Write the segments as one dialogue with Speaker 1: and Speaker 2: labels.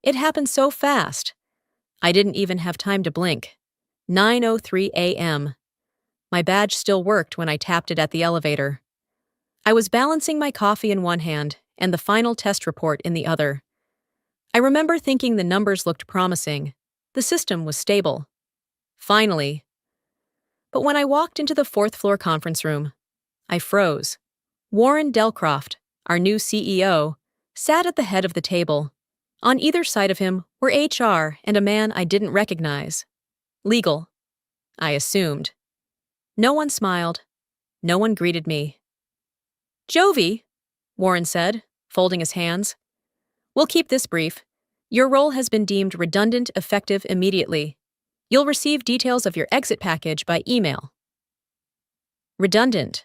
Speaker 1: It happened so fast. I didn't even have time to blink. 9:03 a.m. My badge still worked when I tapped it at the elevator. I was balancing my coffee in one hand and the final test report in the other. I remember thinking the numbers looked promising. The system was stable. Finally. But when I walked into the fourth-floor conference room, I froze. Warren Delcroft, our new CEO, sat at the head of the table. On either side of him were HR and a man I didn't recognize. Legal, I assumed. No one smiled. No one greeted me. "Jovi," Warren said, folding his hands. "We'll keep this brief. Your role has been deemed redundant effective immediately. You'll receive details of your exit package by email." Redundant,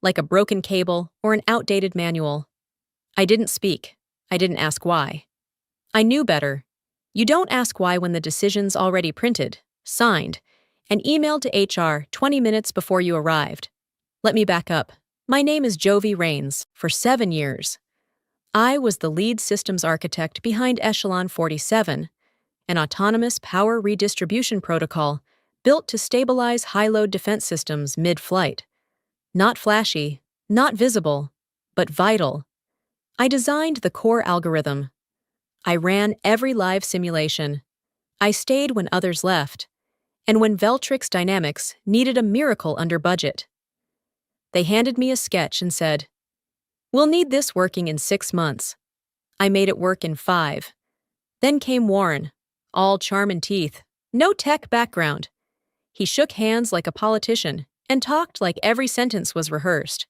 Speaker 1: like a broken cable or an outdated manual. I didn't speak. I didn't ask why. I knew better. You don't ask why when the decision's already printed, signed, and emailed to HR 20 minutes before you arrived. Let me back up. My name is Jovi Rains. For 7 years, I was the lead systems architect behind Echelon 47, an autonomous power redistribution protocol built to stabilize high-load defense systems mid-flight. Not flashy, not visible, but vital. I designed the core algorithm. I ran every live simulation. I stayed when others left, and when Veltrix Dynamics needed a miracle under budget. They handed me a sketch and said, "We'll need this working in 6 months." I made it work in 5. Then came Warren, all charm and teeth, no tech background. He shook hands like a politician and talked like every sentence was rehearsed.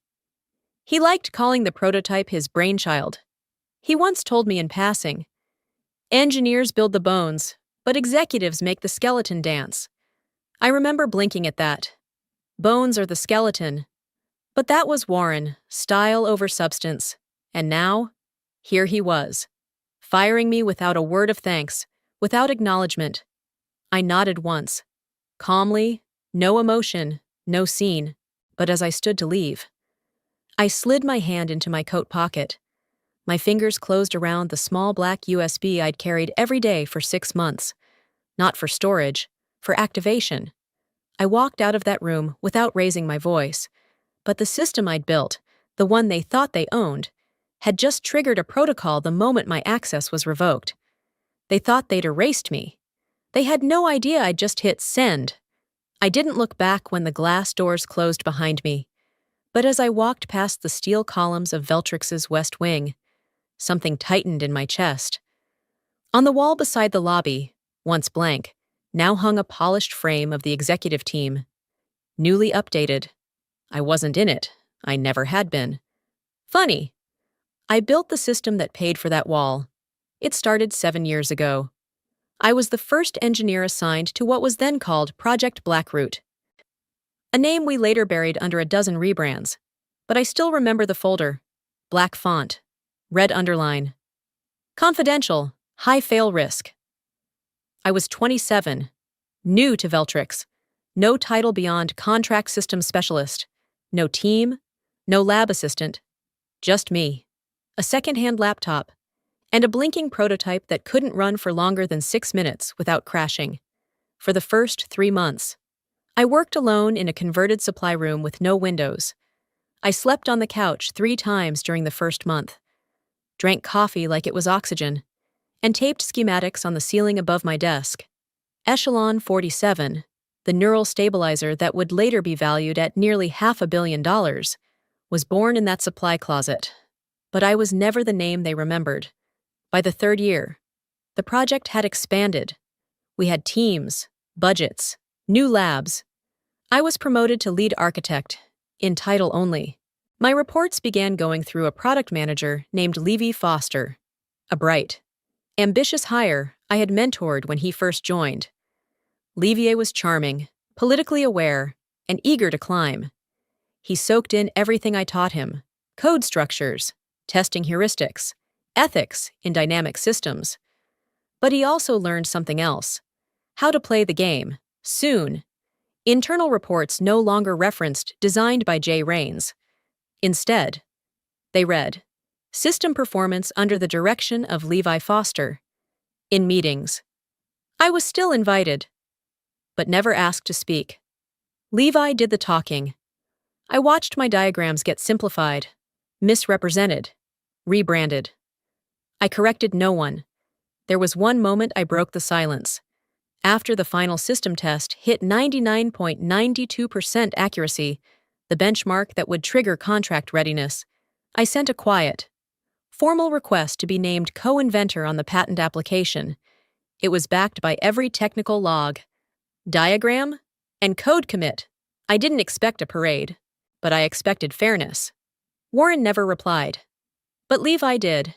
Speaker 1: He liked calling the prototype his brainchild. He once told me in passing, "Engineers build the bones, but executives make the skeleton dance." I remember blinking at that. Bones are the skeleton. But that was Warren, style over substance. And now, here he was, firing me without a word of thanks, without acknowledgement. I nodded once, calmly, no emotion, no scene, but as I stood to leave, I slid my hand into my coat pocket. My fingers closed around the small black USB I'd carried every day for 6 months. Not for storage, for activation. I walked out of that room without raising my voice. But the system I'd built, the one they thought they owned, had just triggered a protocol the moment my access was revoked. They thought they'd erased me. They had no idea I'd just hit send. I didn't look back when the glass doors closed behind me. But as I walked past the steel columns of Veltrix's West Wing, something tightened in my chest. On the wall beside the lobby, once blank, now hung a polished frame of the executive team. Newly updated. I wasn't in it. I never had been. Funny. I built the system that paid for that wall. It started 7 years ago. I was the first engineer assigned to what was then called Project Blackroot, a name we later buried under a dozen rebrands. But I still remember the folder. Black font. Red underline. Confidential. High fail risk. I was 27. New to Veltrix. No title beyond contract systems specialist. No team, no lab assistant, just me, a second-hand laptop, and a blinking prototype that couldn't run for longer than 6 minutes without crashing. For the first 3 months, I worked alone in a converted supply room with no windows. I slept on the couch 3 times during the first month, drank coffee like it was oxygen, and taped schematics on the ceiling above my desk. Echelon 47, the neural stabilizer that would later be valued at nearly $500 million, was born in that supply closet. But I was never the name they remembered. By the 3rd year, the project had expanded. We had teams, budgets, new labs. I was promoted to lead architect, in title only. My reports began going through a product manager named Levi Foster, a bright, ambitious hire I had mentored when he first joined. Levier was charming, politically aware, and eager to climb. He soaked in everything I taught him: code structures, testing heuristics, ethics in dynamic systems. But he also learned something else: how to play the game, soon. Internal reports no longer referenced designed by Jay Rains. Instead, they read, System performance under the direction of Levi Foster. In meetings. I was still invited, but never asked to speak. Levi did the talking. I watched my diagrams get simplified, misrepresented, rebranded. I corrected no one. There was one moment I broke the silence. After the final system test hit 99.92% accuracy, the benchmark that would trigger contract readiness, I sent a quiet, formal request to be named co-inventor on the patent application. It was backed by every technical log, diagram, and code commit. I didn't expect a parade, but I expected fairness. Warren never replied. But Levi did.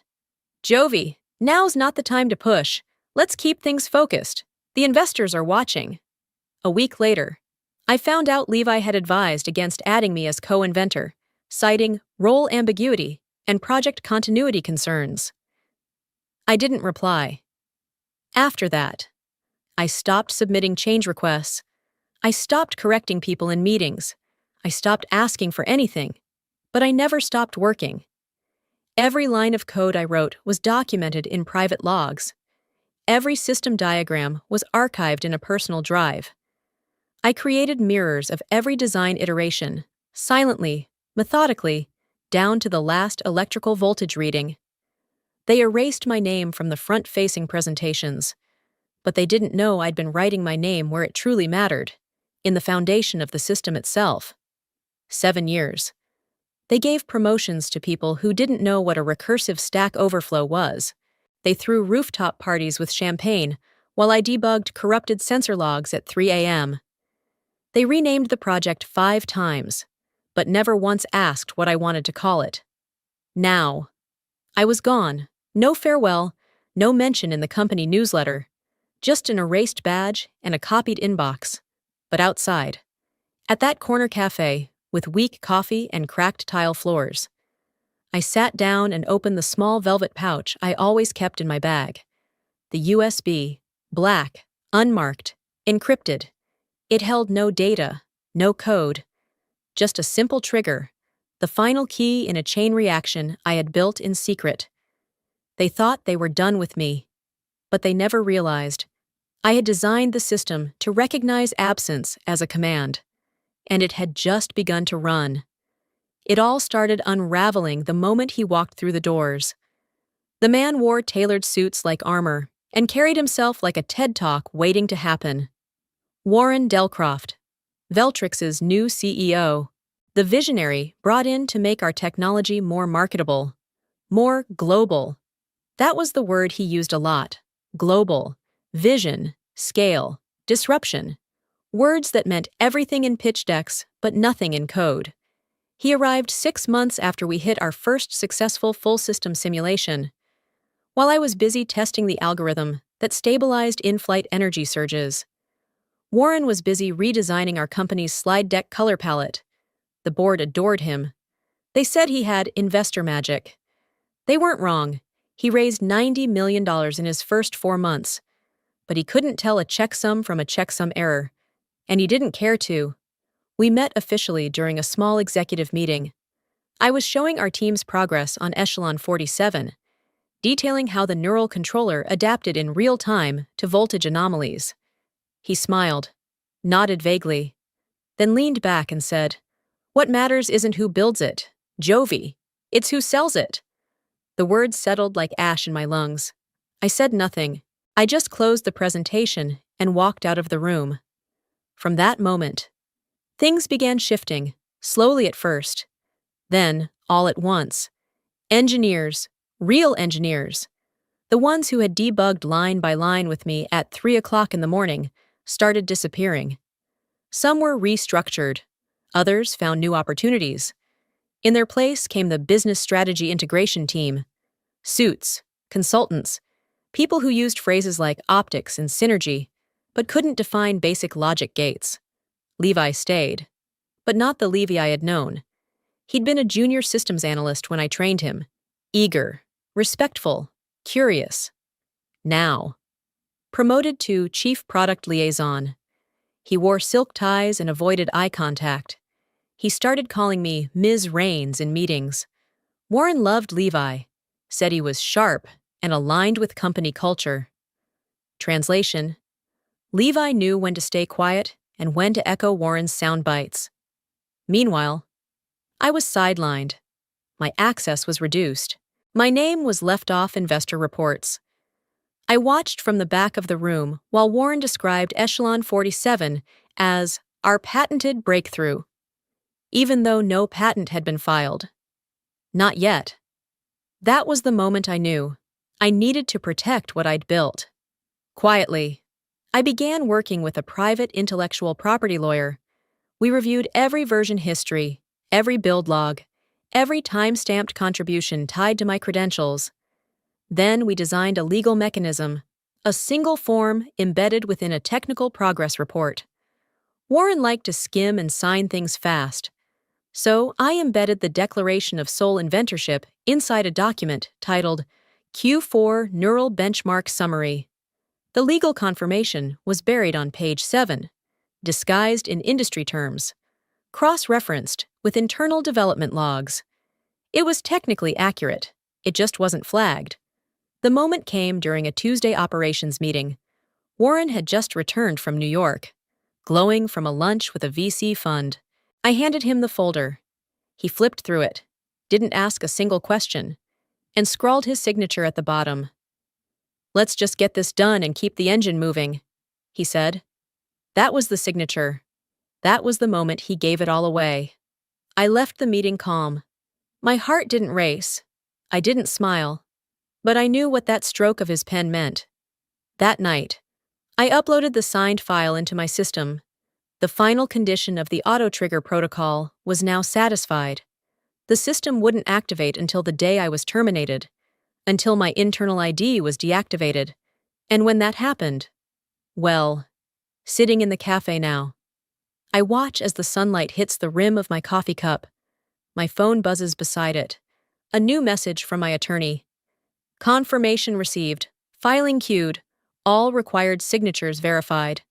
Speaker 1: Jovi, now's not the time to push. Let's keep things focused. The investors are watching. A week later, I found out Levi had advised against adding me as co-inventor, citing role ambiguity and project continuity concerns. I didn't reply. After that, I stopped submitting change requests. I stopped correcting people in meetings. I stopped asking for anything, but I never stopped working. Every line of code I wrote was documented in private logs. Every system diagram was archived in a personal drive. I created mirrors of every design iteration, silently, methodically, down to the last electrical voltage reading. They erased my name from the front-facing presentations, but they didn't know I'd been writing my name where it truly mattered, in the foundation of the system itself. 7 years. They gave promotions to people who didn't know what a recursive Stack Overflow was. They threw rooftop parties with champagne while I debugged corrupted sensor logs at 3 a.m. They renamed the project 5 times, but never once asked what I wanted to call it. Now. I was gone. No farewell, no mention in the company newsletter. Just an erased badge and a copied inbox. But outside. At that corner cafe, with weak coffee and cracked tile floors. I sat down and opened the small velvet pouch I always kept in my bag. The USB, black, unmarked, encrypted. It held no data, no code, just a simple trigger, the final key in a chain reaction I had built in secret. They thought they were done with me, but they never realized I had designed the system to recognize absence as a command, and it had just begun to run. It all started unraveling the moment he walked through the doors. The man wore tailored suits like armor and carried himself like a TED Talk waiting to happen. Warren Delcroft, Veltrix's new CEO, the visionary brought in to make our technology more marketable, more global. That was the word he used a lot. Global, vision, scale, disruption. Words that meant everything in pitch decks, but nothing in code. He arrived 6 months after we hit our first successful full system simulation. While I was busy testing the algorithm that stabilized in-flight energy surges, Warren was busy redesigning our company's slide deck color palette. The board adored him. They said he had investor magic. They weren't wrong. He raised $90 million in his first 4 months, but he couldn't tell a checksum from a checksum error, and he didn't care to. We met officially during a small executive meeting. I was showing our team's progress on Echelon 47, detailing how the neural controller adapted in real time to voltage anomalies. He smiled, nodded vaguely, then leaned back and said, "What matters isn't who builds it, Jovi. It's who sells it." The words settled like ash in my lungs. I said nothing. I just closed the presentation and walked out of the room. From that moment, things began shifting, slowly at first. Then, all at once, engineers, real engineers, the ones who had debugged line by line with me at 3 o'clock in the morning, started disappearing. Some were restructured. Others found new opportunities. In their place came the business strategy integration team. Suits, consultants, people who used phrases like optics and synergy, but couldn't define basic logic gates. Levi stayed, but not the Levi I had known. He'd been a junior systems analyst when I trained him, eager, respectful, curious. Now, promoted to chief product liaison. He wore silk ties and avoided eye contact. He started calling me Ms. Rains in meetings. Warren loved Levi, said he was sharp and aligned with company culture. Translation: Levi knew when to stay quiet and when to echo Warren's sound bites. Meanwhile, I was sidelined. My access was reduced. My name was left off investor reports. I watched from the back of the room while Warren described Echelon 47 as our patented breakthrough, even though no patent had been filed. Not yet. That was the moment I knew. I needed to protect what I'd built. Quietly, I began working with a private intellectual property lawyer. We reviewed every version history, every build log, every time-stamped contribution tied to my credentials. Then we designed a legal mechanism, a single form embedded within a technical progress report. Warren liked to skim and sign things fast, so I embedded the Declaration of Sole Inventorship inside a document titled Q4 Neural Benchmark Summary. The legal confirmation was buried on page 7, disguised in industry terms, cross-referenced with internal development logs. It was technically accurate, it just wasn't flagged. The moment came during a Tuesday operations meeting. Warren had just returned from New York, glowing from a lunch with a VC fund. I handed him the folder. He flipped through it, didn't ask a single question, and scrawled his signature at the bottom. "Let's just get this done and keep the engine moving," he said. That was the signature. That was the moment he gave it all away. I left the meeting calm. My heart didn't race. I didn't smile. But I knew what that stroke of his pen meant. That night, I uploaded the signed file into my system. The final condition of the auto-trigger protocol was now satisfied. The system wouldn't activate until the day I was terminated, until my internal ID was deactivated. And when that happened, well, sitting in the cafe now, I watch as the sunlight hits the rim of my coffee cup. My phone buzzes beside it. A new message from my attorney. Confirmation received. Filing queued. All required signatures verified.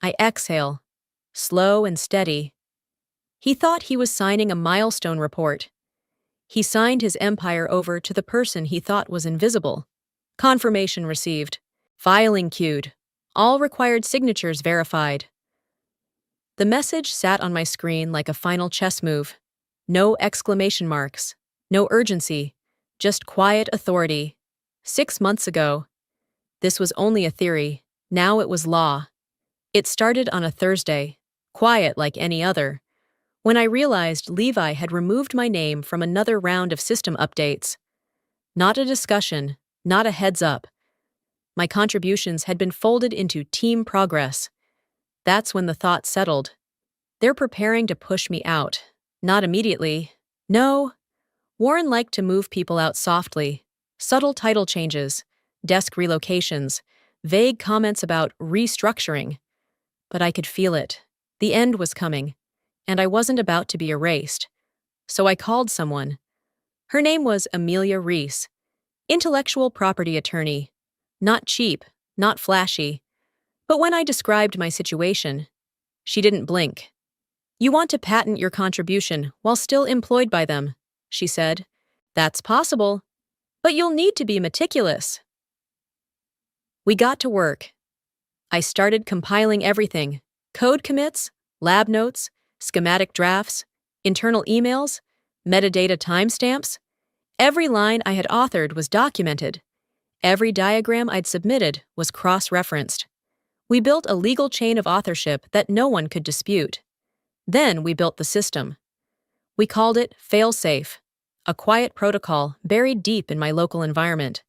Speaker 1: I exhale, slow and steady. He thought he was signing a milestone report. He signed his empire over to the person he thought was invisible. Confirmation received. Filing queued. All required signatures verified. The message sat on my screen like a final chess move. No exclamation marks. No urgency. Just quiet authority. 6 months ago. This was only a theory. Now it was law. It started on a Thursday, quiet like any other, when I realized Levi had removed my name from another round of system updates. Not a discussion, not a heads up. My contributions had been folded into team progress. That's when the thought settled. They're preparing to push me out. Not immediately. No. Warren liked to move people out softly. Subtle title changes, desk relocations, vague comments about restructuring. But I could feel it. The end was coming, and I wasn't about to be erased. So I called someone. Her name was Amelia Reese, intellectual property attorney. Not cheap, not flashy. But when I described my situation, she didn't blink. "You want to patent your contribution while still employed by them," she said. "That's possible, but you'll need to be meticulous." We got to work. I started compiling everything: code commits, lab notes, schematic drafts, internal emails, metadata timestamps. Every line I had authored was documented. Every diagram I'd submitted was cross-referenced. We built a legal chain of authorship that no one could dispute. Then we built the system. We called it Failsafe, a quiet protocol buried deep in my local environment,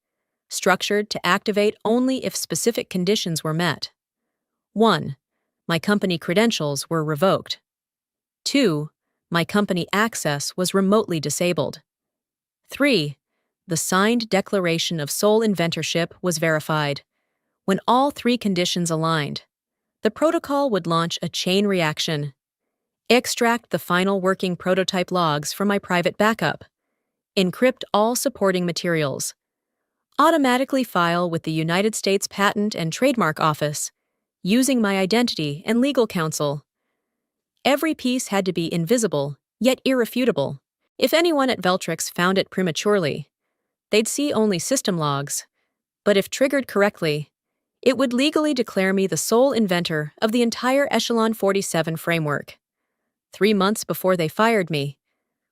Speaker 1: structured to activate only if specific conditions were met. 1. My company credentials were revoked. 2. My company access was remotely disabled. 3. The signed Declaration of Sole Inventorship was verified. When all 3 conditions aligned, the protocol would launch a chain reaction. Extract the final working prototype logs from my private backup. Encrypt all supporting materials. Automatically file with the United States Patent and Trademark Office, using my identity and legal counsel. Every piece had to be invisible, yet irrefutable. If anyone at Veltrix found it prematurely, they'd see only system logs. But if triggered correctly, It would legally declare me the sole inventor of the entire Echelon 47 framework. 3 months before they fired me,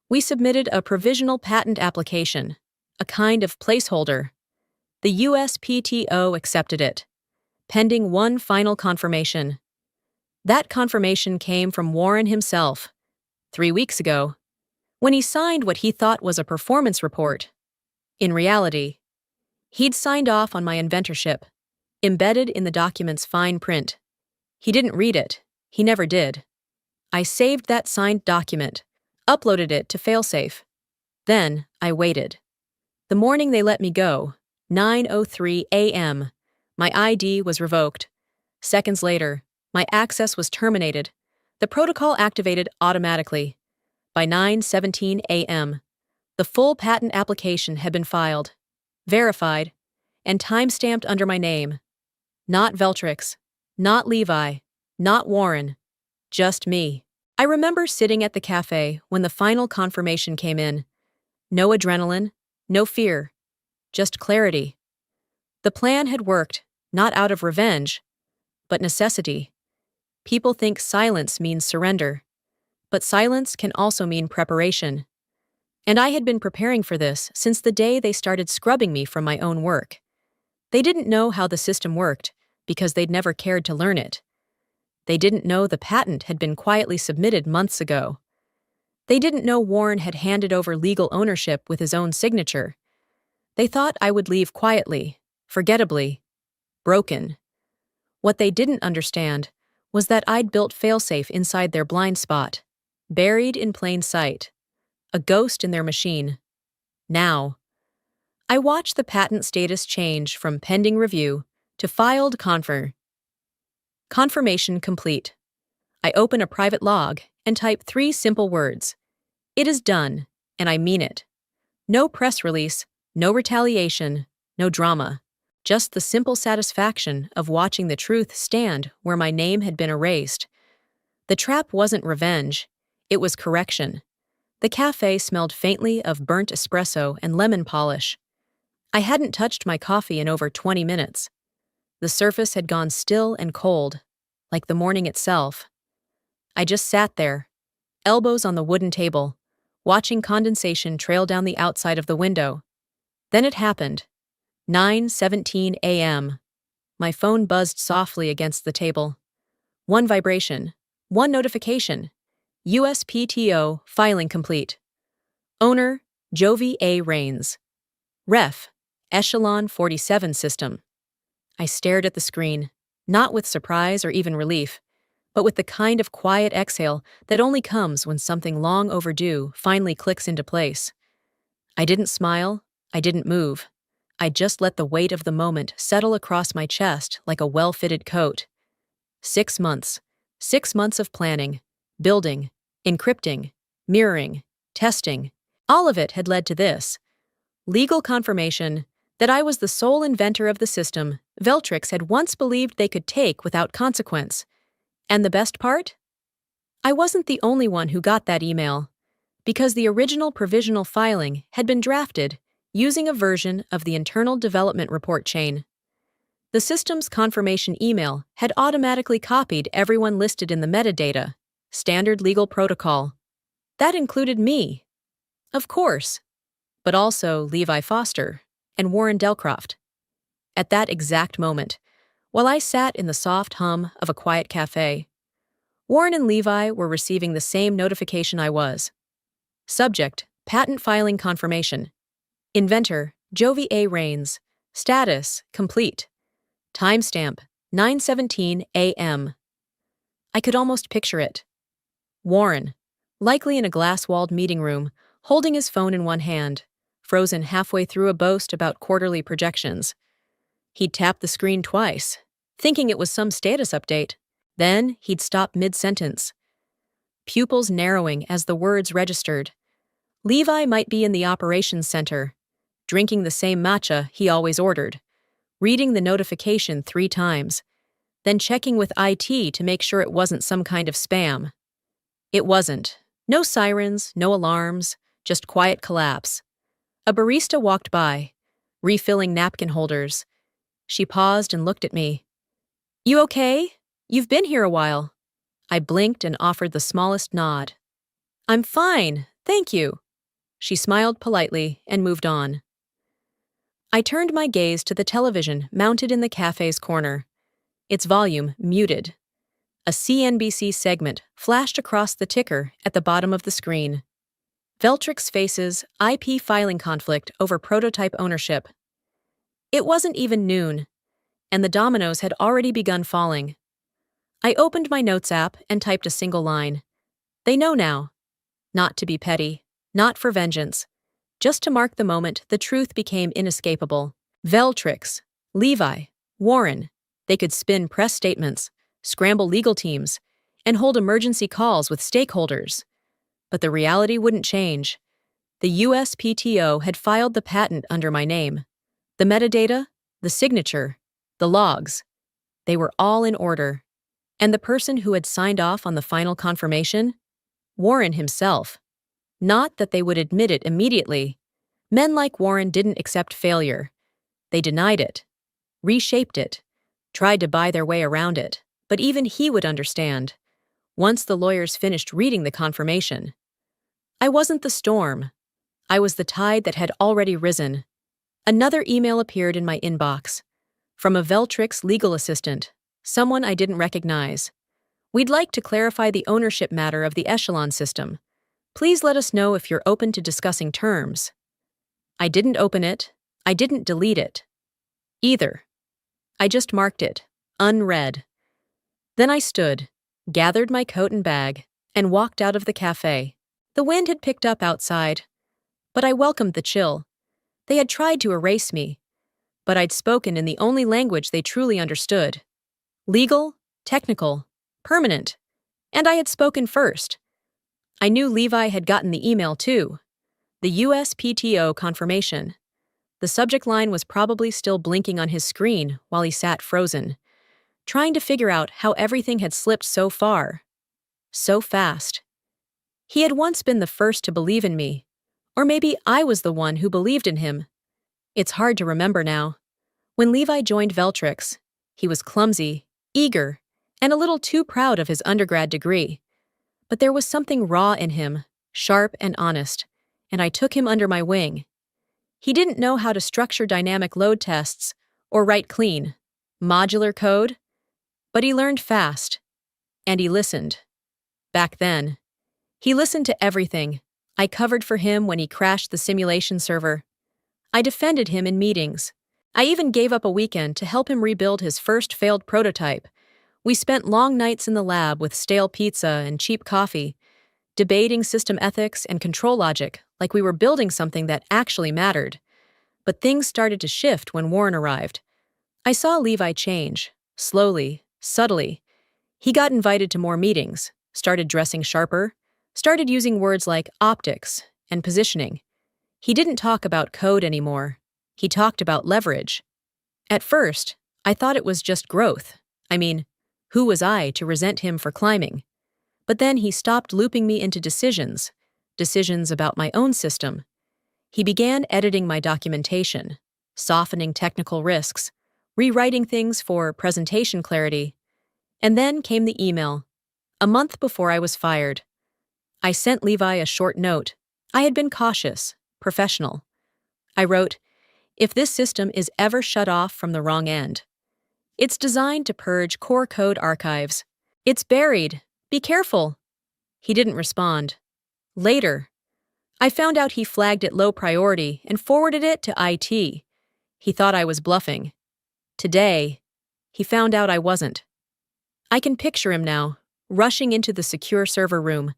Speaker 1: we submitted a provisional patent application, a kind of placeholder. The USPTO accepted it, pending one final confirmation. That confirmation came from Warren himself, 3 weeks ago, when he signed what he thought was a performance report. In reality, he'd signed off on my inventorship, embedded in the document's fine print. He didn't read it. He never did. I saved that signed document, uploaded it to Failsafe. Then I waited. The morning they let me go, 9:03 a.m., my ID was revoked. Seconds later, my access was terminated. The protocol activated automatically. By 9:17 a.m., the full patent application had been filed, verified, and time-stamped under my name. Not Veltrix, not Levi, not Warren, just me. I remember sitting at the cafe when the final confirmation came in. No adrenaline, no fear, just clarity. The plan had worked, not out of revenge, but necessity. People think silence means surrender, but silence can also mean preparation. And I had been preparing for this since the day they started scrubbing me from my own work. They didn't know how the system worked because they'd never cared to learn it. They didn't know the patent had been quietly submitted months ago. They didn't know Warren had handed over legal ownership with his own signature. They thought I would leave quietly, forgettably, broken. What they didn't understand was that I'd built Failsafe inside their blind spot, buried in plain sight, a ghost in their machine. Now, I watch the patent status change from pending review to filed confirmation complete. I open a private log and type 3 simple words. It is done, and I mean it. No press release, no retaliation, no drama. Just the simple satisfaction of watching the truth stand where my name had been erased. The trap wasn't revenge, it was correction. The cafe smelled faintly of burnt espresso and lemon polish. I hadn't touched my coffee in over 20 minutes. The surface had gone still and cold, like the morning itself. I just sat there, elbows on the wooden table, watching condensation trail down the outside of the window. Then it happened. 9:17 a.m. My phone buzzed softly against the table. One vibration, one notification. USPTO filing complete. Owner, Jovi A. Rains. Ref, Echelon 47 system. I stared at the screen, not with surprise or even relief, but with the kind of quiet exhale that only comes when something long overdue finally clicks into place. I didn't smile, I didn't move. I just let the weight of the moment settle across my chest like a well-fitted coat. 6 months. 6 months of planning, building, encrypting, mirroring, testing. All of it had led to this. Legal confirmation that I was the sole inventor of the system Veltrix had once believed they could take without consequence. And the best part? I wasn't the only one who got that email, because the original provisional filing had been drafted using a version of the internal development report chain. The system's confirmation email had automatically copied everyone listed in the metadata, standard legal protocol. That included me, of course, but also Levi Foster and Warren Delcroft. At that exact moment, while I sat in the soft hum of a quiet cafe, Warren and Levi were receiving the same notification I was. Subject, patent filing confirmation. Inventor, Jovi A. Rains. Status, complete. Timestamp, 9:17 a.m. I could almost picture it. Warren, likely in a glass-walled meeting room, holding his phone in one hand, frozen halfway through a boast about quarterly projections. He'd tap the screen twice, thinking it was some status update. Then he'd stop mid-sentence, pupils narrowing as the words registered. Levi might be in the operations center, drinking the same matcha he always ordered, reading the notification 3 times, then checking with IT to make sure it wasn't some kind of spam. It wasn't. No sirens, no alarms, just quiet collapse. A barista walked by, refilling napkin holders. She paused and looked at me. You okay? You've been here a while. I blinked and offered the smallest nod. I'm fine, thank you. She smiled politely and moved on. I turned my gaze to the television mounted in the cafe's corner, its volume muted. A CNBC segment flashed across the ticker at the bottom of the screen. Veltrix faces IP filing conflict over prototype ownership. It wasn't even noon, and the dominoes had already begun falling. I opened my notes app and typed a single line. They know now. Not to be petty, not for vengeance. Just to mark the moment the truth became inescapable. Veltrix, Levi, Warren. They could spin press statements, scramble legal teams, and hold emergency calls with stakeholders. But the reality wouldn't change. The USPTO had filed the patent under my name. The metadata, the signature, the logs. They were all in order. And the person who had signed off on the final confirmation? Warren himself. Not that they would admit it immediately. Men like Warren didn't accept failure. They denied it, reshaped it, tried to buy their way around it, but even he would understand. Once the lawyers finished reading the confirmation. I wasn't the storm. I was the tide that had already risen. Another email appeared in my inbox. From a Veltrix legal assistant, someone I didn't recognize. We'd like to clarify the ownership matter of the Echelon system. Please let us know if you're open to discussing terms. I didn't open it. I didn't delete it. Either. I just marked it, unread. Then I stood, gathered my coat and bag, and walked out of the cafe. The wind had picked up outside, but I welcomed the chill. They had tried to erase me, but I'd spoken in the only language they truly understood. Legal, technical, permanent, and I had spoken first. I knew Levi had gotten the email too. The USPTO confirmation. The subject line was probably still blinking on his screen while he sat frozen, trying to figure out how everything had slipped so far. So fast. He had once been the first to believe in me, or maybe I was the one who believed in him. It's hard to remember now. When Levi joined Veltrix, he was clumsy, eager, and a little too proud of his undergrad degree. But there was something raw in him, sharp and honest, and I took him under my wing. He didn't know how to structure dynamic load tests or write clean, modular code, but he learned fast, and he listened. Back then, he listened to everything. I covered for him when he crashed the simulation server. I defended him in meetings. I even gave up a weekend to help him rebuild his first failed prototype. We spent long nights in the lab with stale pizza and cheap coffee, debating system ethics and control logic like we were building something that actually mattered. But things started to shift when Warren arrived. I saw Levi change, slowly, subtly. He got invited to more meetings, started dressing sharper, started using words like optics and positioning. He didn't talk about code anymore. He talked about leverage. At first, I thought it was just growth. I mean, who was I to resent him for climbing? But then he stopped looping me into decisions about my own system. He began editing my documentation, softening technical risks, rewriting things for presentation clarity. And then came the email, a month before I was fired. I sent Levi a short note. I had been cautious, professional. I wrote, "If this system is ever shut off from the wrong end, it's designed to purge core code archives. It's buried. Be careful." He didn't respond. Later, I found out he flagged it low priority and forwarded it to IT. He thought I was bluffing. Today, he found out I wasn't. I can picture him now, rushing into the secure server room,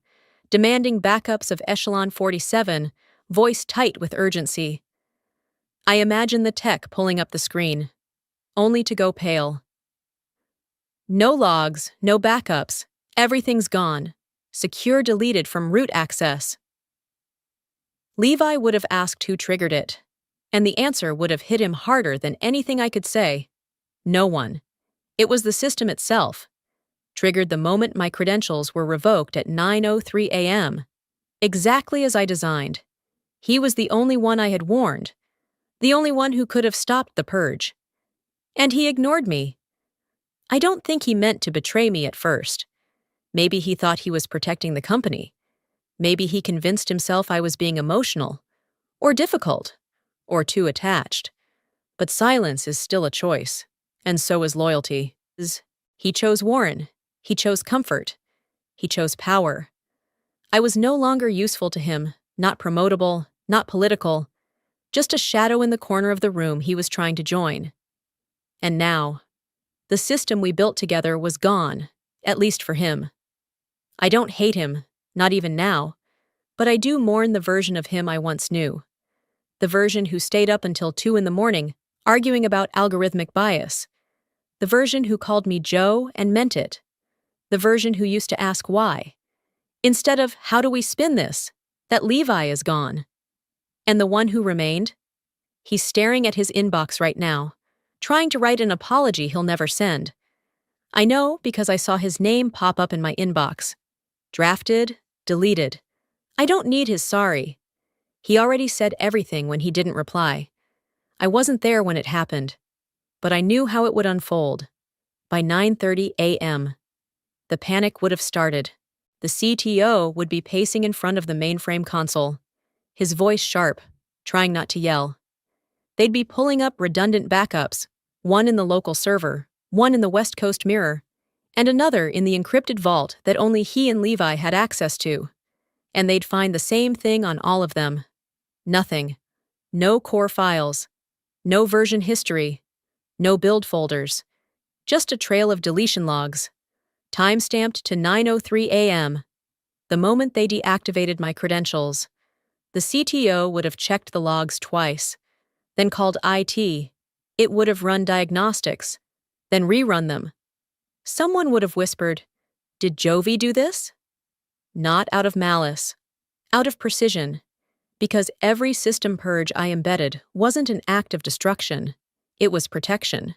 Speaker 1: demanding backups of Echelon 47, voice tight with urgency. I imagine the tech pulling up the screen, only to go pale. No logs, no backups, everything's gone. Secure deleted from root access. Levi would have asked who triggered it, and the answer would have hit him harder than anything I could say. No one. It was the system itself. Triggered the moment my credentials were revoked at 9:03 a.m. Exactly as I designed. He was the only one I had warned, the only one who could have stopped the purge. And he ignored me. I don't think he meant to betray me at first. Maybe he thought he was protecting the company. Maybe he convinced himself I was being emotional, or difficult, or too attached. But silence is still a choice, and so is loyalty. He chose Warren. He chose comfort. He chose power. I was no longer useful to him, not promotable, not political, just a shadow in the corner of the room he was trying to join. And now, the system we built together was gone, at least for him. I don't hate him, not even now, but I do mourn the version of him I once knew. The version who stayed up until 2 in the morning, arguing about algorithmic bias. The version who called me Joe and meant it. The version who used to ask why. Instead of, how do we spin this? That Levi is gone. And the one who remained? He's staring at his inbox right now, trying to write an apology he'll never send. I know because I saw his name pop up in my inbox. Drafted, deleted. I don't need his sorry. He already said everything when he didn't reply. I wasn't there when it happened, but I knew how it would unfold. By 9:30 a.m., the panic would have started. The CTO would be pacing in front of the mainframe console, his voice sharp, trying not to yell. They'd be pulling up redundant backups, one in the local server, one in the West Coast mirror, and another in the encrypted vault that only he and Levi had access to. And they'd find the same thing on all of them. Nothing. No core files. No version history. No build folders. Just a trail of deletion logs. Time-stamped to 9:03 a.m., the moment they deactivated my credentials. The CTO would have checked the logs twice, then called IT. It would have run diagnostics, then rerun them. Someone would have whispered, "Did Jovi do this?" Not out of malice, out of precision, because every system purge I embedded wasn't an act of destruction, it was protection.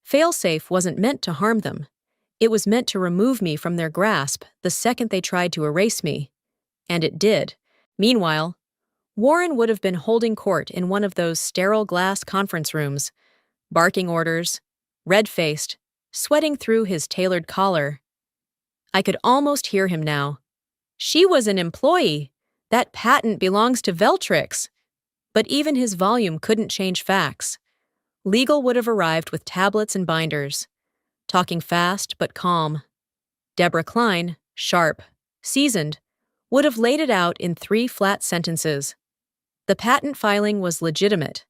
Speaker 1: Failsafe wasn't meant to harm them. It was meant to remove me from their grasp the second they tried to erase me. And it did. Meanwhile, Warren would have been holding court in one of those sterile glass conference rooms, barking orders, red-faced, sweating through his tailored collar. I could almost hear him now. "She was an employee. That patent belongs to Veltrix." But even his volume couldn't change facts. Legal would have arrived with tablets and binders, talking fast but calm. Deborah Klein, sharp, seasoned, would have laid it out in 3 flat sentences. The patent filing was legitimate.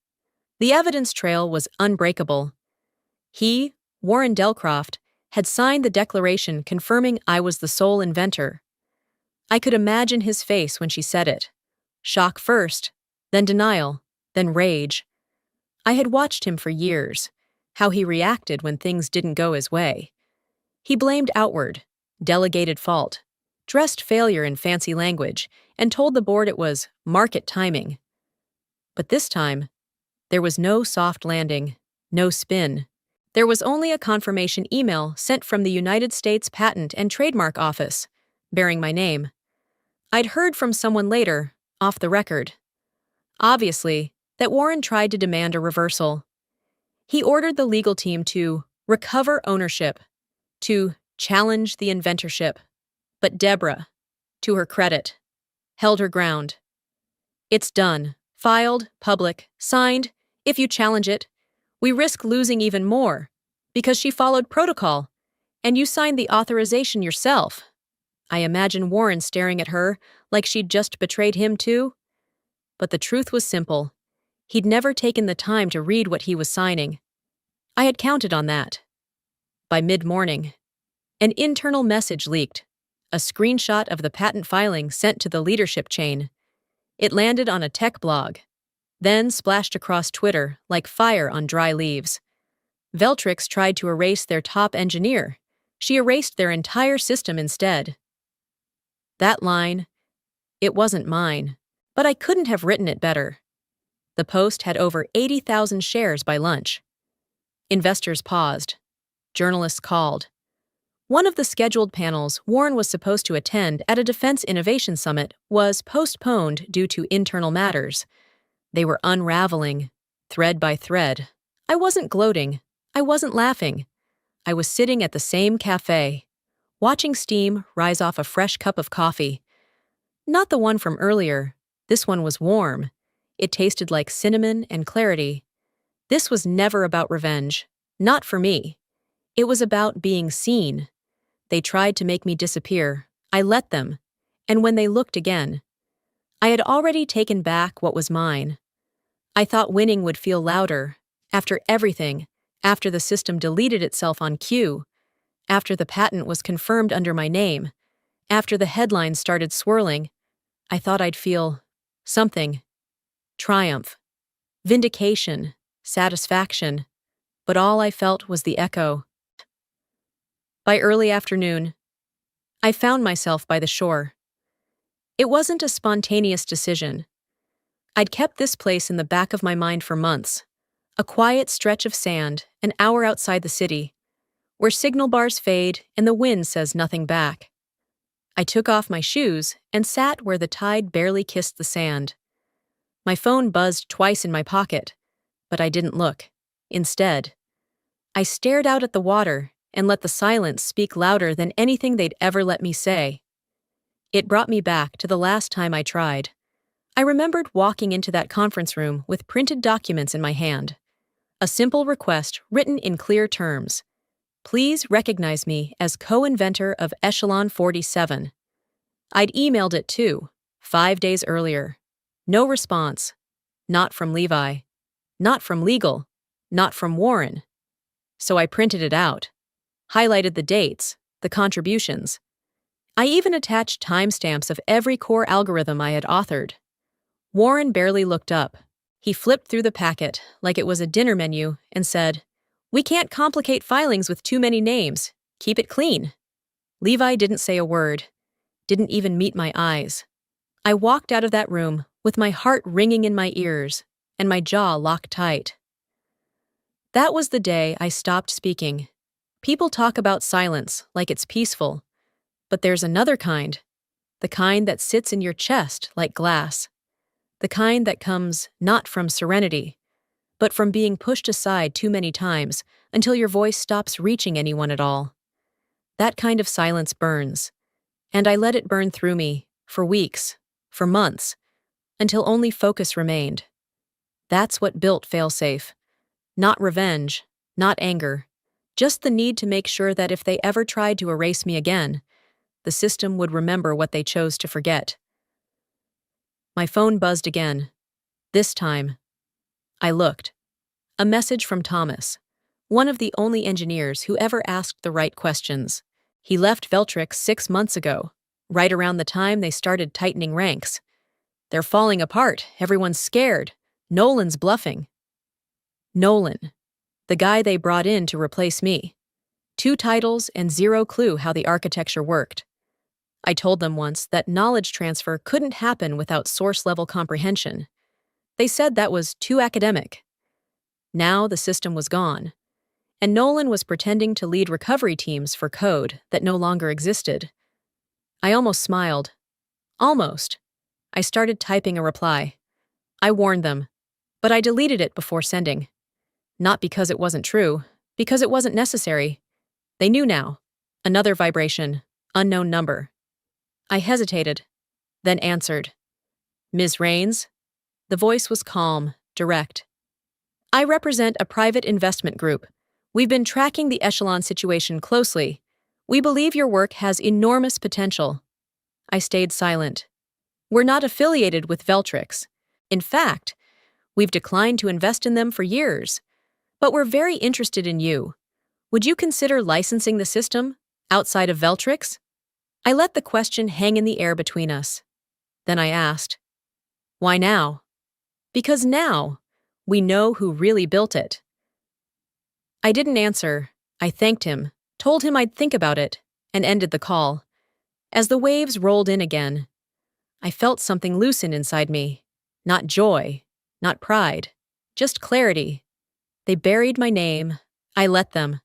Speaker 1: The evidence trail was unbreakable. He, Warren Delcroft, had signed the declaration confirming I was the sole inventor. I could imagine his face when she said it. Shock first, then denial, then rage. I had watched him for years, how he reacted when things didn't go his way. He blamed outward, delegated fault, dressed failure in fancy language, and told the board it was market timing. But this time, there was no soft landing, no spin. There was only a confirmation email sent from the United States Patent and Trademark Office, bearing my name. I'd heard from someone later, off the record. Obviously, that Warren tried to demand a reversal. He ordered the legal team to recover ownership, to challenge the inventorship. But Deborah, to her credit, held her ground. "It's done. Filed, public, signed. If you challenge it, we risk losing even more, because she followed protocol, and you signed the authorization yourself." I imagine Warren staring at her like she'd just betrayed him too. But the truth was simple. He'd never taken the time to read what he was signing. I had counted on that. By mid-morning, an internal message leaked, a screenshot of the patent filing sent to the leadership chain. It landed on a tech blog, then splashed across Twitter like fire on dry leaves. Veltrix tried to erase their top engineer. She erased their entire system instead. That line, it wasn't mine, but I couldn't have written it better. The post had over 80,000 shares by lunch. Investors paused. Journalists called. One of the scheduled panels Warren was supposed to attend at a Defense Innovation Summit was postponed due to internal matters. They were unraveling, thread by thread. I wasn't gloating. I wasn't laughing. I was sitting at the same cafe, watching steam rise off a fresh cup of coffee. Not the one from earlier. This one was warm. It tasted like cinnamon and clarity. This was never about revenge. Not for me. It was about being seen. They tried to make me disappear. I let them. And when they looked again, I had already taken back what was mine. I thought winning would feel louder. After everything, after the system deleted itself on cue, after the patent was confirmed under my name, after the headlines started swirling, I thought I'd feel something. Triumph, vindication, satisfaction. But all I felt was the echo. By early afternoon, I found myself by the shore. It wasn't a spontaneous decision. I'd kept this place in the back of my mind for months. A quiet stretch of sand, an hour outside the city, where signal bars fade and the wind says nothing back. I took off my shoes and sat where the tide barely kissed the sand. My phone buzzed twice in my pocket, but I didn't look. Instead, I stared out at the water and let the silence speak louder than anything they'd ever let me say. It brought me back to the last time I tried. I remembered walking into that conference room with printed documents in my hand. A simple request written in clear terms. Please recognize me as co-inventor of Echelon 47. I'd emailed it too, 5 days earlier. No response. Not from Levi. Not from legal. Not from Warren. So I printed it out. Highlighted the dates, the contributions. I even attached timestamps of every core algorithm I had authored. Warren barely looked up. He flipped through the packet like it was a dinner menu and said, "We can't complicate filings with too many names. Keep it clean." Levi didn't say a word, didn't even meet my eyes. I walked out of that room with my heart ringing in my ears and my jaw locked tight. That was the day I stopped speaking. People talk about silence like it's peaceful, but there's another kind, the kind that sits in your chest like glass, the kind that comes not from serenity, but from being pushed aside too many times until your voice stops reaching anyone at all. That kind of silence burns, and I let it burn through me for weeks, for months, until only focus remained. That's what built Failsafe. Not revenge, not anger, just the need to make sure that if they ever tried to erase me again, the system would remember what they chose to forget. My phone buzzed again. This time, I looked. A message from Thomas, one of the only engineers who ever asked the right questions. He left Veltrix 6 months ago, right around the time they started tightening ranks. They're falling apart, everyone's scared. Nolan's bluffing. Nolan, the guy they brought in to replace me. 2 titles and 0 clue how the architecture worked. I told them once that knowledge transfer couldn't happen without source-level comprehension. They said that was too academic. Now the system was gone, and Nolan was pretending to lead recovery teams for code that no longer existed. I almost smiled. Almost. I started typing a reply. I warned them, but I deleted it before sending. Not because it wasn't true, because it wasn't necessary. They knew now. Another vibration, unknown number. I hesitated, then answered. Ms. Rains? The voice was calm, direct. I represent a private investment group. We've been tracking the Echelon situation closely. We believe your work has enormous potential. I stayed silent. We're not affiliated with Veltrix. In fact, we've declined to invest in them for years. But we're very interested in you. Would you consider licensing the system outside of Veltrix? I let the question hang in the air between us. Then I asked, why now? Because now, we know who really built it. I didn't answer. I thanked him, told him I'd think about it, and ended the call. As the waves rolled in again, I felt something loosen inside me. Not joy, not pride, just clarity. They buried my name. I let them.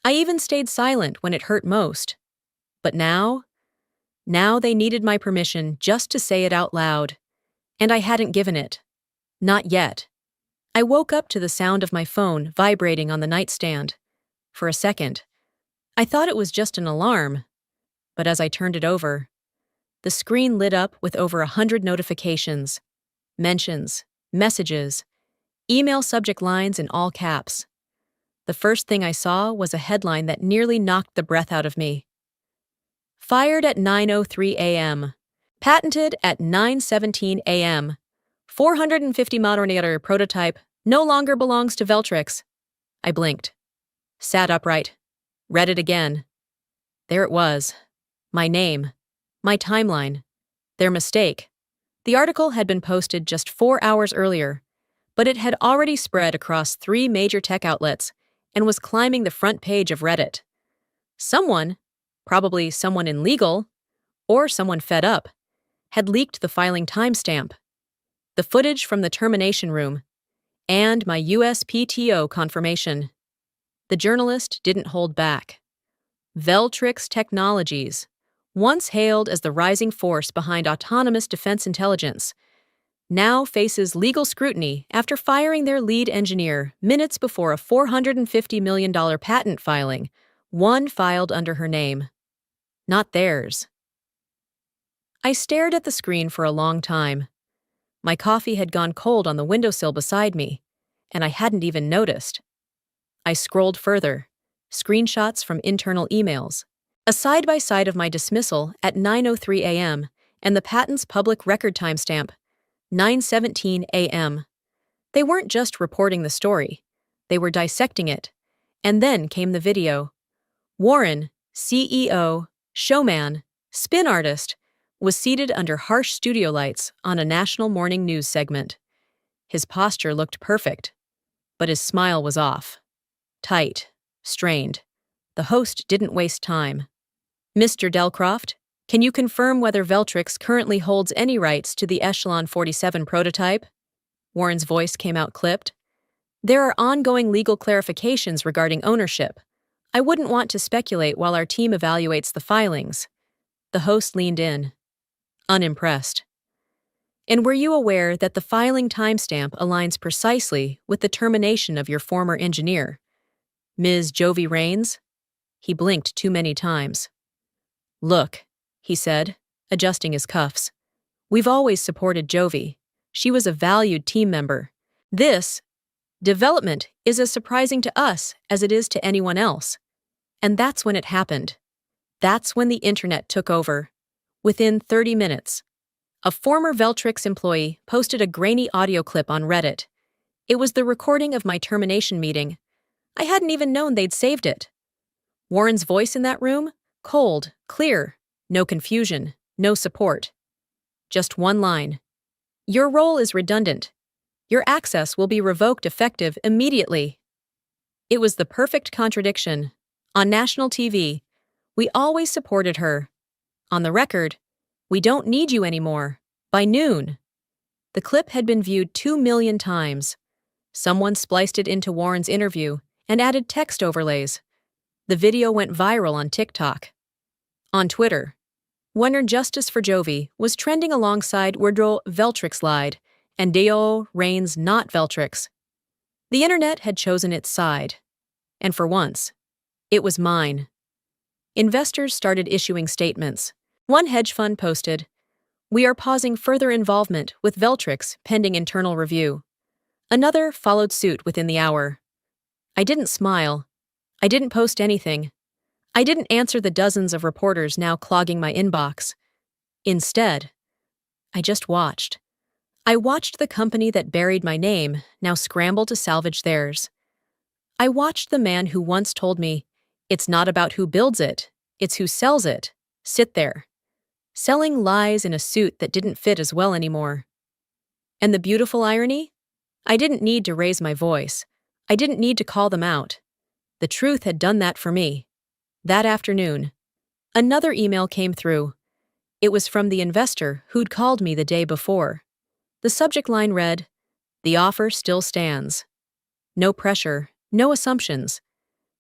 Speaker 1: I even stayed silent when it hurt most. But now they needed my permission just to say it out loud. And I hadn't given it. Not yet. I woke up to the sound of my phone vibrating on the nightstand. For a second, I thought it was just an alarm, but as I turned it over, the screen lit up with over 100 notifications, mentions, messages, email subject lines in all caps. The first thing I saw was a headline that nearly knocked the breath out of me. Fired at 9:03 a.m. Patented at 9:17 a.m. 450 modern prototype no longer belongs to Veltrix. I blinked, sat upright, read it again. There it was. My name. My timeline. Their mistake. The article had been posted just 4 hours earlier, but it had already spread across 3 major tech outlets and was climbing the front page of Reddit. Someone, probably someone in legal, or someone fed up, had leaked the filing timestamp, the footage from the termination room, and my USPTO confirmation. The journalist didn't hold back. Veltrix Technologies, once hailed as the rising force behind autonomous defense intelligence, now faces legal scrutiny after firing their lead engineer minutes before a $450 million patent filing, one filed under her name. Not theirs. I stared at the screen for a long time. My coffee had gone cold on the windowsill beside me, and I hadn't even noticed. I scrolled further, screenshots from internal emails, a side-by-side of my dismissal at 9:03 a.m. and the patent's public record timestamp, 9:17 a.m. They weren't just reporting the story, they were dissecting it. And then came the video. Warren, CEO, showman, spin artist, was seated under harsh studio lights on a national morning news segment. His posture looked perfect, but his smile was off. Tight, strained. The host didn't waste time. Mr. Delcroft, can you confirm whether Veltrix currently holds any rights to the Echelon 47 prototype? Warren's voice came out clipped. There are ongoing legal clarifications regarding ownership. I wouldn't want to speculate while our team evaluates the filings. The host leaned in, unimpressed. And were you aware that the filing timestamp aligns precisely with the termination of your former engineer, Ms. Jovi Rains? He blinked too many times. Look, he said, adjusting his cuffs. We've always supported Jovi. She was a valued team member. This development is as surprising to us as it is to anyone else. And that's when it happened. That's when the internet took over. Within 30 minutes, a former Veltrix employee posted a grainy audio clip on Reddit. It was the recording of my termination meeting. I hadn't even known they'd saved it. Warren's voice in that room? Cold, clear, no confusion, no support. Just one line. Your role is redundant. Your access will be revoked effective immediately. It was the perfect contradiction. On national TV, we always supported her. On the record, we don't need you anymore. By noon. The clip had been viewed 2 million times. Someone spliced it into Warren's interview and added text overlays. The video went viral on TikTok. On Twitter, Warner Justice for Jovi was trending alongside Wordro Veltrix lied and Deo Reigns not Veltrix. The internet had chosen its side. And for once, it was mine. Investors started issuing statements. One hedge fund posted, "We are pausing further involvement with Veltrix pending internal review." Another followed suit within the hour. I didn't smile. I didn't post anything. I didn't answer the dozens of reporters now clogging my inbox. Instead, I just watched. I watched the company that buried my name now scramble to salvage theirs. I watched the man who once told me, "It's not about who builds it, it's who sells it," sit there, selling lies in a suit that didn't fit as well anymore. And the beautiful irony? I didn't need to raise my voice. I didn't need to call them out. The truth had done that for me. That afternoon, another email came through. It was from the investor who'd called me the day before. The subject line read, "The offer still stands." No pressure, no assumptions.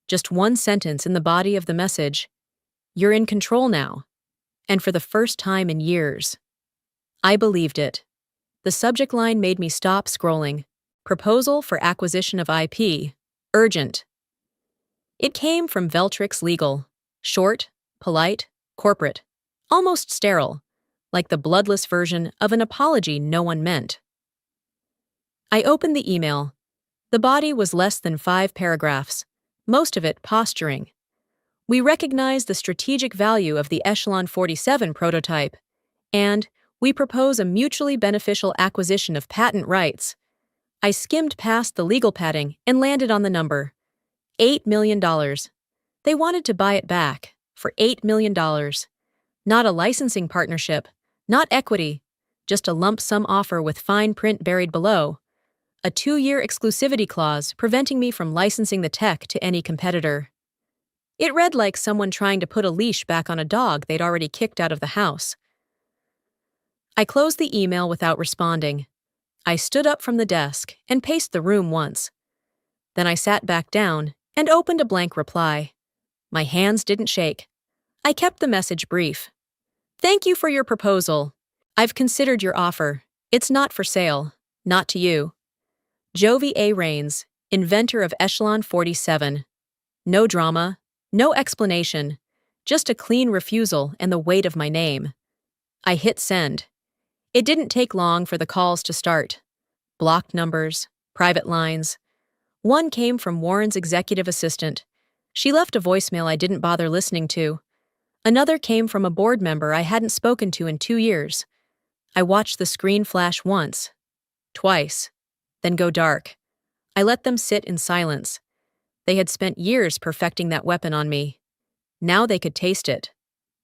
Speaker 1: Just one sentence in the body of the message. You're in control now. And for the first time in years. I believed it. The subject line made me stop scrolling. Proposal for acquisition of IP. Urgent. It came from Veltrix Legal. Short, polite, corporate. Almost sterile, like the bloodless version of an apology no one meant. I opened the email. The body was less than 5 paragraphs, most of it posturing. We recognize the strategic value of the Echelon 47 prototype, and we propose a mutually beneficial acquisition of patent rights. I skimmed past the legal padding and landed on the number. $8 million. They wanted to buy it back for $8 million. Not a licensing partnership, not equity, just a lump sum offer with fine print buried below. A 2-year exclusivity clause preventing me from licensing the tech to any competitor. It read like someone trying to put a leash back on a dog they'd already kicked out of the house. I closed the email without responding. I stood up from the desk and paced the room once. Then I sat back down and opened a blank reply. My hands didn't shake. I kept the message brief. Thank you for your proposal. I've considered your offer. It's not for sale. Not to you. Jovi A. Rains, inventor of Echelon 47. No drama, no explanation, just a clean refusal and the weight of my name. I hit send. It didn't take long for the calls to start. Blocked numbers, private lines. One came from Warren's executive assistant. She left a voicemail I didn't bother listening to. Another came from a board member I hadn't spoken to in 2 years. I watched the screen flash once, twice, then go dark. I let them sit in silence. They had spent years perfecting that weapon on me. Now they could taste it.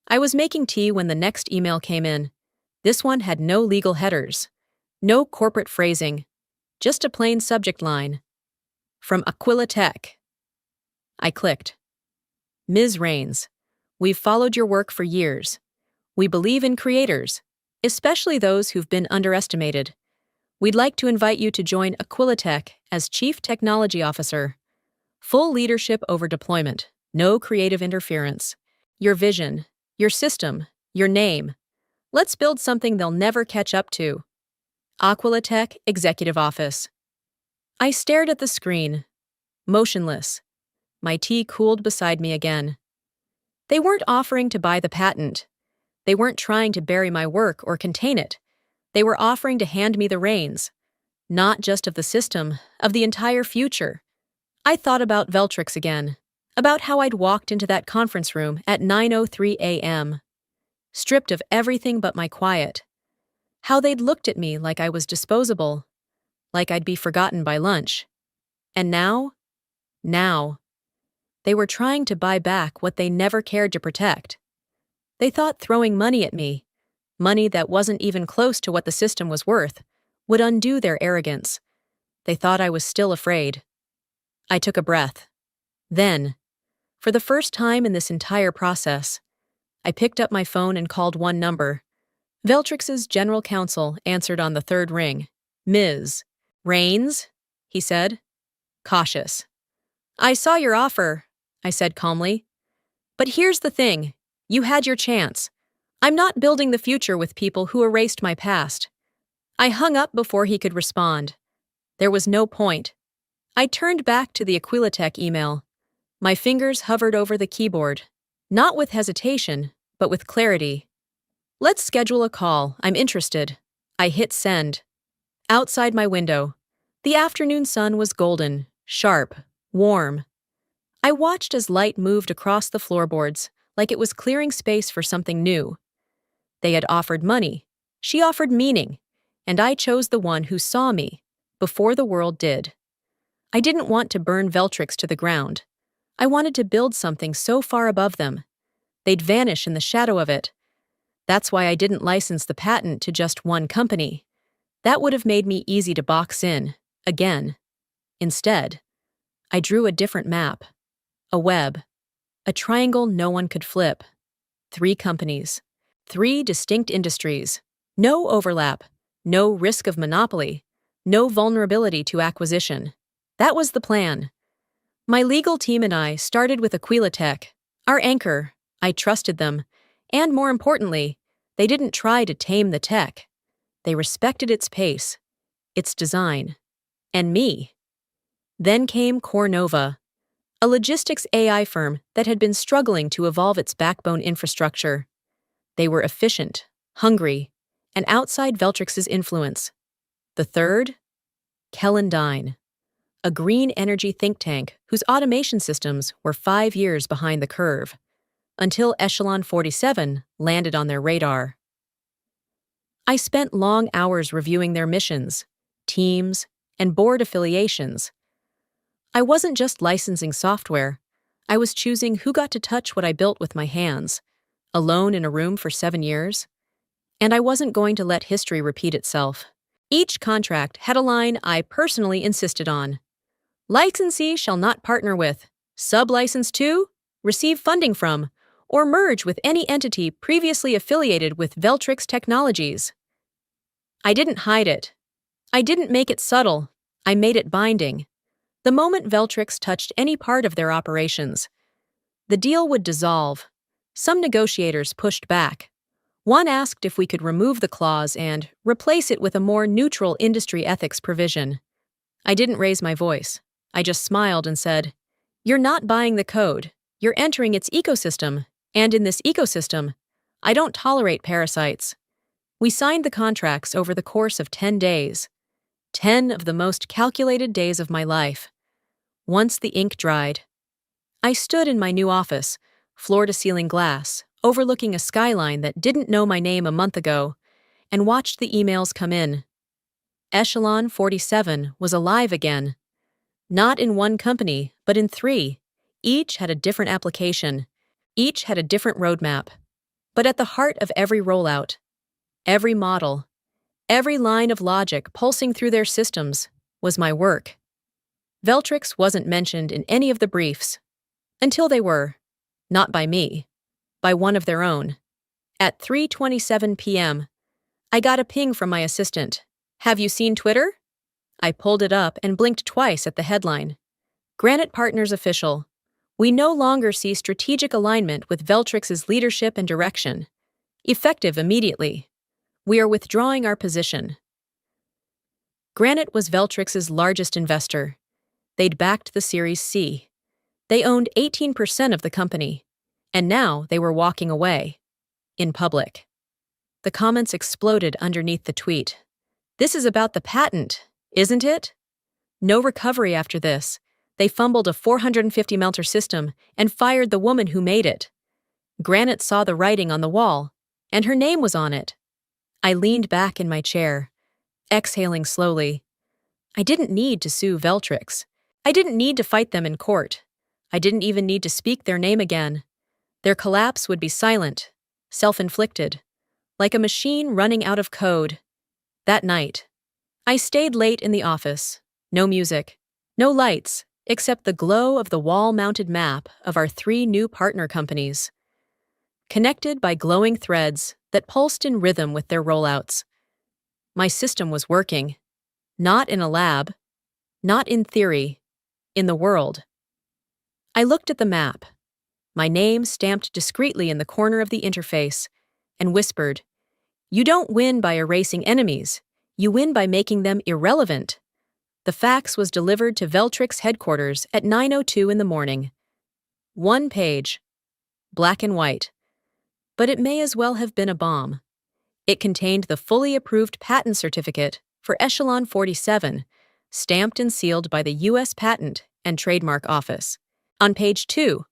Speaker 1: I was making tea when the next email came in. This one had no legal headers, no corporate phrasing, just a plain subject line. From Aquila Tech. I clicked. Ms. Rains, we've followed your work for years. We believe in creators, especially those who've been underestimated. We'd like to invite you to join Aquila Tech as Chief Technology Officer. Full leadership over deployment, no creative interference. Your vision, your system, your name. Let's build something they'll never catch up to. Aquila Tech Executive Office. I stared at the screen, motionless. My tea cooled beside me again. They weren't offering to buy the patent. They weren't trying to bury my work or contain it. They were offering to hand me the reins. Not just of the system, of the entire future. I thought about Veltrix again, about how I'd walked into that conference room at 9:03 a.m., stripped of everything but my quiet. How they'd looked at me like I was disposable, like I'd be forgotten by lunch. And now, they were trying to buy back what they never cared to protect. They thought throwing money at me, money that wasn't even close to what the system was worth, would undo their arrogance. They thought I was still afraid. I took a breath. Then, for the first time in this entire process, I picked up my phone and called one number. Veltrix's general counsel answered on the third ring. Ms. Rains, he said, cautious. I saw your offer, I said calmly. But here's the thing. You had your chance. I'm not building the future with people who erased my past. I hung up before he could respond. There was no point. I turned back to the Aquila Tech email. My fingers hovered over the keyboard, not with hesitation, but with clarity. Let's schedule a call. I'm interested. I hit send. Outside my window, the afternoon sun was golden, sharp, warm. I watched as light moved across the floorboards, like it was clearing space for something new. They had offered money. She offered meaning. And I chose the one who saw me, before the world did. I didn't want to burn Veltrix to the ground. I wanted to build something so far above them. They'd vanish in the shadow of it. That's why I didn't license the patent to just one company. That would have made me easy to box in, again. Instead, I drew a different map. A web. A triangle no one could flip. 3 companies. 3 distinct industries. No overlap. No risk of monopoly. No vulnerability to acquisition. That was the plan. My legal team and I started with Aquila Tech, our anchor. I trusted them. And more importantly, they didn't try to tame the tech. They respected its pace, its design. And me. Then came Cornova, a logistics AI firm that had been struggling to evolve its backbone infrastructure. They were efficient, hungry, and outside Veltrix's influence. The third? Kellendine, a green energy think tank whose automation systems were 5 years behind the curve, until Echelon 47 landed on their radar. I spent long hours reviewing their missions, teams, and board affiliations. I wasn't just licensing software. I was choosing who got to touch what I built with my hands, alone in a room for 7 years. And I wasn't going to let history repeat itself. Each contract had a line I personally insisted on. Licensee shall not partner with, sub-license to, receive funding from, or merge with any entity previously affiliated with Veltrix Technologies. I didn't hide it. I didn't make it subtle. I made it binding. The moment Veltrix touched any part of their operations, the deal would dissolve. Some negotiators pushed back. One asked if we could remove the clause and replace it with a more neutral industry ethics provision. I didn't raise my voice. I just smiled and said, "You're not buying the code. You're entering its ecosystem, and in this ecosystem, I don't tolerate parasites." We signed the contracts over the course of 10 days. 10 of the most calculated days of my life. Once the ink dried, I stood in my new office, floor-to-ceiling glass, overlooking a skyline that didn't know my name a month ago, and watched the emails come in. Echelon 47 was alive again. Not in one company, but in 3. Each had a different application. Each had a different roadmap. But at the heart of every rollout, every model, every line of logic pulsing through their systems was my work. Veltrix wasn't mentioned in any of the briefs. Until they were. Not by me. By one of their own. At 3:27 p.m., I got a ping from my assistant. "Have you seen Twitter?" I pulled it up and blinked twice at the headline. Granite Partners official. We no longer see strategic alignment with Veltrix's leadership and direction. Effective immediately. We are withdrawing our position. Granite was Veltrix's largest investor. They'd backed the Series C. They owned 18% of the company. And now they were walking away. In public. The comments exploded underneath the tweet. "This is about the patent, isn't it?" No recovery after this. They fumbled a 450 melter system and fired the woman who made it. Granite saw the writing on the wall, and her name was on it. I leaned back in my chair, exhaling slowly. I didn't need to sue Veltrix. I didn't need to fight them in court. I didn't even need to speak their name again. Their collapse would be silent, self-inflicted, like a machine running out of code. That night, I stayed late in the office. No music, no lights, except the glow of the wall-mounted map of our 3 new partner companies, connected by glowing threads that pulsed in rhythm with their rollouts. My system was working. Not in a lab, not in theory, in the world. I looked at the map, my name stamped discreetly in the corner of the interface, and whispered, "You don't win by erasing enemies. You win by making them irrelevant." The fax was delivered to Veltrix headquarters at 9:02 in the morning. 1 page, black and white. But it may as well have been a bomb. It contained the fully approved patent certificate for Echelon 47, stamped and sealed by the U.S. Patent and Trademark Office. On page 2,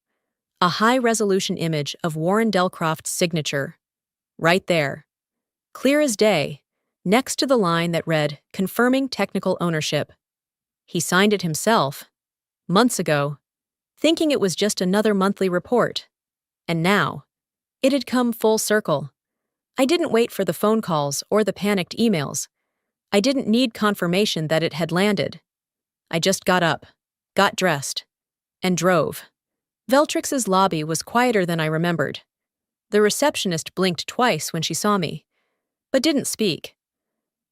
Speaker 1: a high-resolution image of Warren Delcroft's signature. Right there. Clear as day, next to the line that read, "Confirming technical ownership." He signed it himself, months ago, thinking it was just another monthly report. And now, it had come full circle. I didn't wait for the phone calls or the panicked emails. I didn't need confirmation that it had landed. I just got up, got dressed, and drove. Veltrix's lobby was quieter than I remembered. The receptionist blinked twice when she saw me, but didn't speak.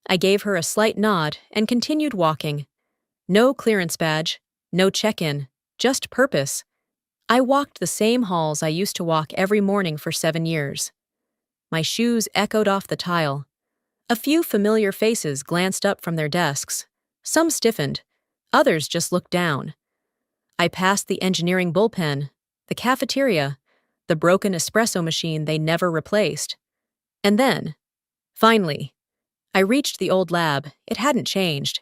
Speaker 1: I gave her a slight nod and continued walking. No clearance badge, no check-in, just purpose. I walked the same halls I used to walk every morning for 7 years. My shoes echoed off the tile. A few familiar faces glanced up from their desks. Some stiffened, others just looked down. I passed the engineering bullpen, the cafeteria, the broken espresso machine they never replaced. And then, finally, I reached the old lab. It hadn't changed.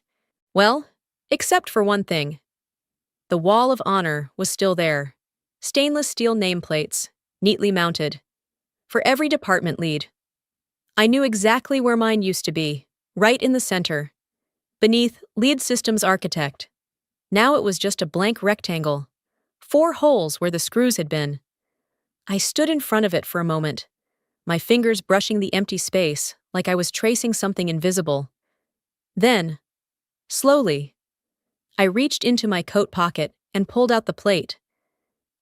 Speaker 1: Well, except for one thing. The wall of honor was still there. Stainless steel nameplates, neatly mounted. For every department lead. I knew exactly where mine used to be, right in the center. Beneath, lead systems architect. Now it was just a blank rectangle. 4 holes where the screws had been. I stood in front of it for a moment, my fingers brushing the empty space like I was tracing something invisible. Then, slowly, I reached into my coat pocket and pulled out the plate.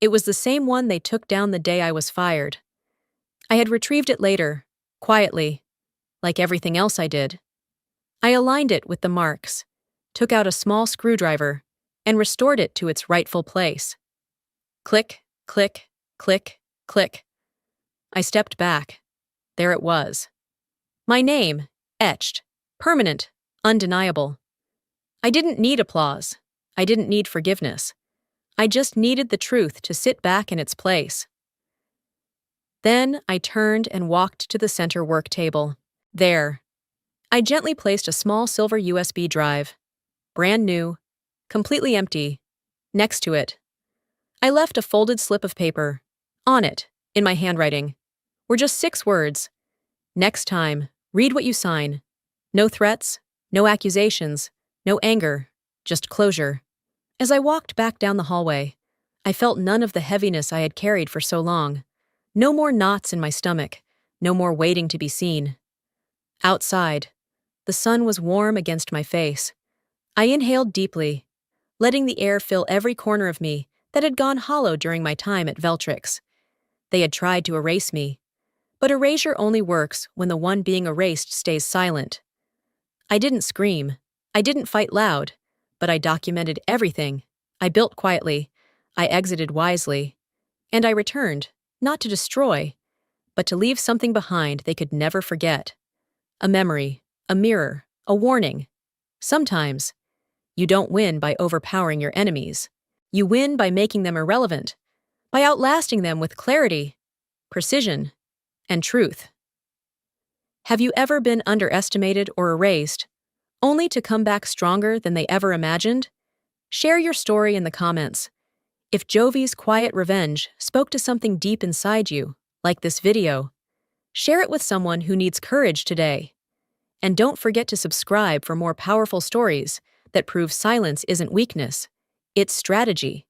Speaker 1: It was the same one they took down the day I was fired. I had retrieved it later, quietly, like everything else I did. I aligned it with the marks, took out a small screwdriver, and restored it to its rightful place. Click, click, click, click. I stepped back. There it was. My name, etched, permanent, undeniable. I didn't need applause. I didn't need forgiveness. I just needed the truth to sit back in its place. Then I turned and walked to the center work table. There, I gently placed a small silver USB drive, brand new, completely empty, next to it. I left a folded slip of paper. On it, in my handwriting, were just 6 words. Next time, read what you sign. No threats, no accusations, no anger, just closure. As I walked back down the hallway, I felt none of the heaviness I had carried for so long. No more knots in my stomach, no more waiting to be seen. Outside, the sun was warm against my face. I inhaled deeply, letting the air fill every corner of me that had gone hollow during my time at Veltrix. They had tried to erase me, but erasure only works when the one being erased stays silent. I didn't scream, I didn't fight loud, but I documented everything. I built quietly, I exited wisely, and I returned, not to destroy, but to leave something behind they could never forget. A memory, a mirror, a warning. Sometimes, you don't win by overpowering your enemies. You win by making them irrelevant, by outlasting them with clarity, precision, and truth. Have you ever been underestimated or erased, only to come back stronger than they ever imagined? Share your story in the comments. If Jovi's quiet revenge spoke to something deep inside you, like this video, share it with someone who needs courage today. And don't forget to subscribe for more powerful stories that prove silence isn't weakness, it's strategy.